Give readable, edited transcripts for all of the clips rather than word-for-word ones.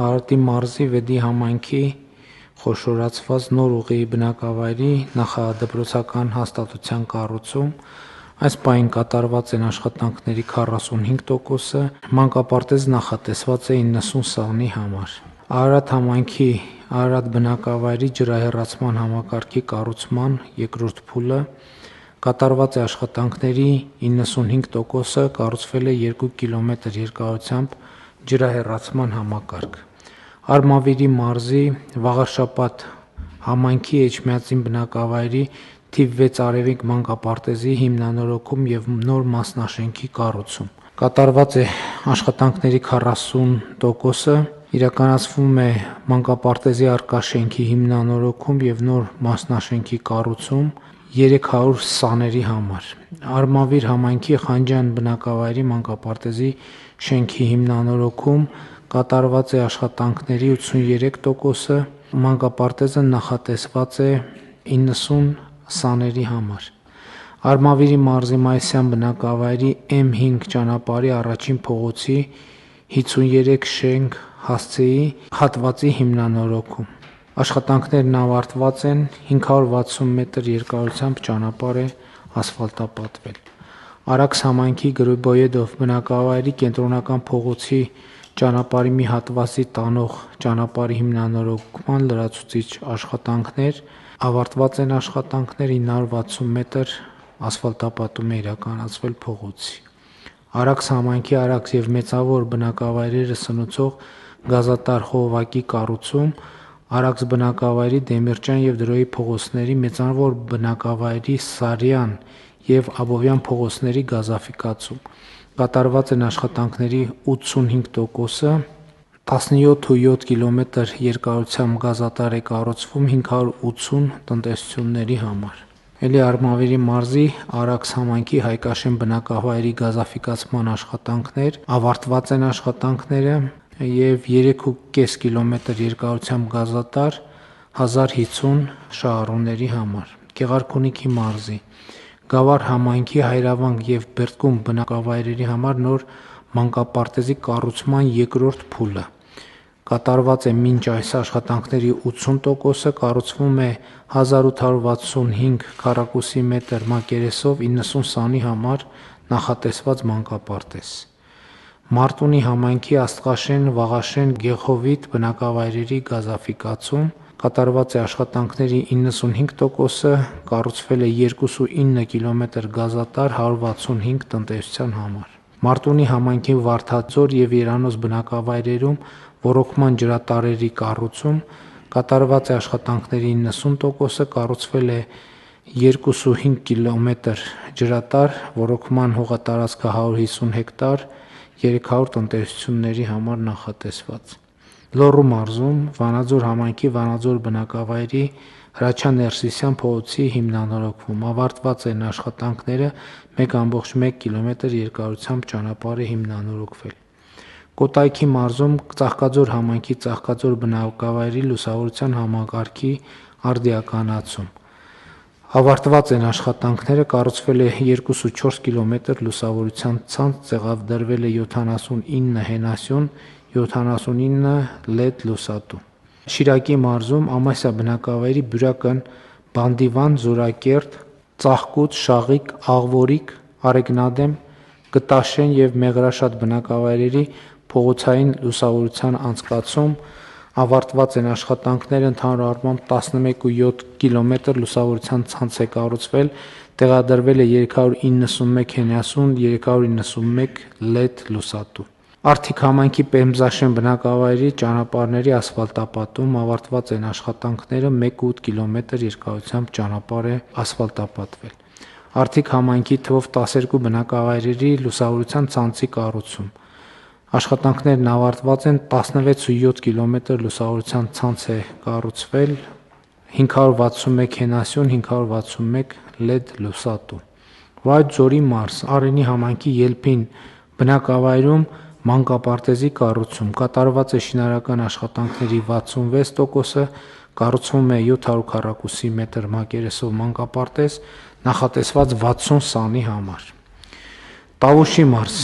Արարատի մարզի Վեդի համայնքի խոշորացված նոր ուղիի բնակավայրի նախադպրոցական հաստատության կառուցում։ Այս պահին կատարված են աշխատանքների 45%-ը, մանկապարտեզ նախատեսված է 90 սաղնի համար։ Արարատ համայնքի Արարատ բնակավայրի ջրահեռացման համակարգի կառուցման երկրորդ փուլը կատարված է աշխատանքների 95%-ը, կառուցվել է 2 կիլոմետր երկարությամբ ջրահեռացման համակարգ։ Արմավիրի մարզի Վաղարշապատ համայնքի Էջմիածին բնակավայրի թիվ 6 Արևիկ մանկապարտեզի հիմնանորոգում և նոր մասնաշենքի կառուցում։ Կատարված է աշխատանքների 40%-ը, իրականացվում է մանկապարտեզի առկա շենքի հիմնանորոգում և նոր մասնաշենքի կառուցում 300 սաների համար։ Արմավիր համայնքի Խանջյան բնակավայրի մանկապարտեզի շենքի հիմնանորոգում կատարված է աշխատանքների 83%-ը, մանկապարտեզը նախատեսված է 90 սաների համար։ Արմավիրի մարզի Մայիսյան բնակավայրի M5 ճանապարհի առաջին փողոցի 53 շենք հասցեի հատվածի հիմնանորոգում։ Աշխատանքներն ավարտված են, 560 մետր երկարությամբ ճանապարհ է ասֆալտապատվել։ Արաքս համայնքի Գրիբոյեդով բնակավայրի կենտրոնական փողոցի ճանապարհի մի հատվածի տանող ճանապարհի հիմնանորոգման լրացուցիչ աշխատանքներ ավարտված են, աշխատանքներ 960 մետր ասֆալտապատում է իրականացվել փողոցի։ Արաքս համայնքի Արաքս և Մեծավոր բնակավայրերը սնուցող գազատար խողովակի կառուցում, Արաքս բնակավայրի Դեմիրճյան և Դրոյի փողոցների, Մեծավոր բնակավայրի Սարյան և Աբովյան փողոցների գազաֆիկացում։ Կատարված են աշխատանքների 85%-ը, 17,7 կիլոմետր երկարությամբ գազատար է կառուցվում 580 տնտեսությունների համար։ Արմավիրի մարզի Արաքս համայնքի Հայկաշեն բնակավայրի գազաֆիկացման աշխատանքներ ավարտված են աշխատանքները և 3,5 կիլոմետր երկարությամբ գազատար 1050 շահառուների համար։ Գեղարքունիքի մարզի Գավառ համայնքի Հայրավանք և Բերդկում բնակավայրերի համար նոր մանկապարտեզի կառուցման երկրորդ փուլը կատարված է մինչ այս աշխատանքների 80%-ը, կառուցվում է 1865 քառակուսի մետր մակերեսով 90 սանի համար նախատեսված մանկապարտեզ։ Մարտունի համայնքի Աստղաշեն, Վաղաշեն, Գեխովիտ բնակավայրերի գազաֆիկացում կատարված է աշխատանքների 95%-ը, կառուցվել է 2,9 կիլոմետր գազատար 165 տնտեսության համար։ Մարտունի համայնքի Վարդաձոր և Երանոց բնակավայրերում ոռոգման ջրատարերի կառուցում կատարված է աշխատանքների 90%-ը, կառուցվել է 2,5 կիլոմետր ջրատար, ոռոգման հողատարածքը 150 հեկտար, 300 տնտեսությունների համար նախատեսված։ Լոռու մարզում Վանաձոր համայնքի Վանաձոր բնակավայրի Հրաչյա Ներսիսյան փողոցի հիմնանորոգում ավարտված են աշխատանքները 1,1 կիլոմետր երկարությամբ ճանապարհ է հիմնանորոգվել։ Կոտայքի մարզում Ծաղկաձոր համայնքի Ծաղկաձոր բնակավայրի լուսավորության համակարգի արդիականացում ավարտված են աշխատանքները, կառուցվել է 2,4 կիլոմետր լուսավորության ցանց, տեղադրվել է 79 հենասյուն, 79 LED լուսատու։ Շիրակի մարզում Ամասիա բնակավայրի Բյուրակն Բանդիվան, Զորակերտ, Ծաղկուց, Շաղիկ, Աղվորիկ, Արեգնադեմ, Գտաշեն և Մեղրաշատ բնակավայրերի փողոցային լուսավորության անցկացում ավարտված են աշխատանքները, ընդհանուր առմամբ 11,7 կիլոմետր լուսավորության ցանց է կառուցվել, տեղադրվել է 391 հենասյուն, 391 LED լուսատու։ Արթիկ համայնքի Պեմզաշեն բնակավայրի ճանապարհների ասֆալտապատում ավարտված են աշխատանքները, 1,8 կիլոմետր երկարությամբ ճանապարհ է ասֆալտապատվել։ Արթիկ համայնքի թվով 12 բնակավայրերի լուսավորության ցանցի կառուցում աշխատանքներն ավարտված են, 16,7 կիլոմետր լուսավորության ցանց է կառուցվել, 561 հենասյուն, 561 LED լուսատու։ Վայոց ձորի մարզ Արենի համայնքի Ելփին բնակավայրում մանկապարտեզի կառուցում կատարված է շինարարական աշխատանքների 66%-ը, կառուցվում է 700 քառակուսի մետր մակերեսով մանկապարտեզ, նախատեսված 60 սանի համար։ Տավուշի մարզ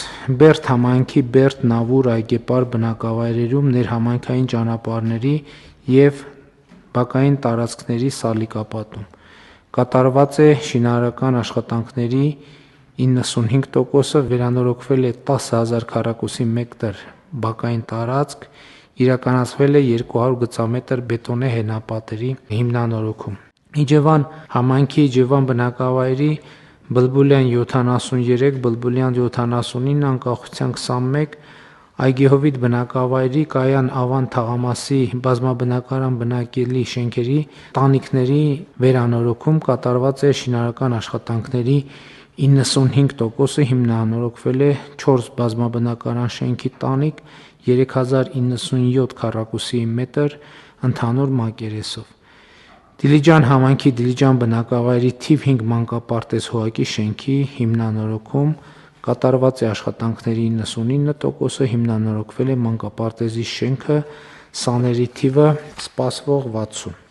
Բերդ համայնքի Բերդ, Նավուր, Այգեպար բնակավայրերում ներհամայնքային ճանապարհների և բակային տարածքների սալիկապատում կատարված է շինարարական աշխատանքների 95%-ը, վերանորոգվել է 10,000 քառակուսի մետր բակային տարածք, իրականացվել է 200 գծամետր բետոնե հենապատերի հիմնանորոգում։ Իջևան համայնքի Իջևան բնակավայրի Բլբուլյան 73, Բլբուլյան 79, Անկախության 21, Այգեհովիտ բնակավայրի Կայան Ավան թաղամասի բազմաբնակարան բնակելի շենքերի տանիքների վերանորոգում կատարված է շինարարական աշխատանքների 95%-ը, հիմնանորոգվել է 4 բազմաբնակարան շենքի տանիք 3097 քառակուսի մետր ընդհանուր մակերեսով։ Դիլիջան համայնքի Դիլիջան բնակավայրի թիվ 5 մանկապարտեզ Հոակի շենքի հիմնանորոգում կատարված է աշխատանքների 99%-ը, հիմնանորոգվել է մանկապարտեզի շենքը, սաների թիվը սպասվող 60։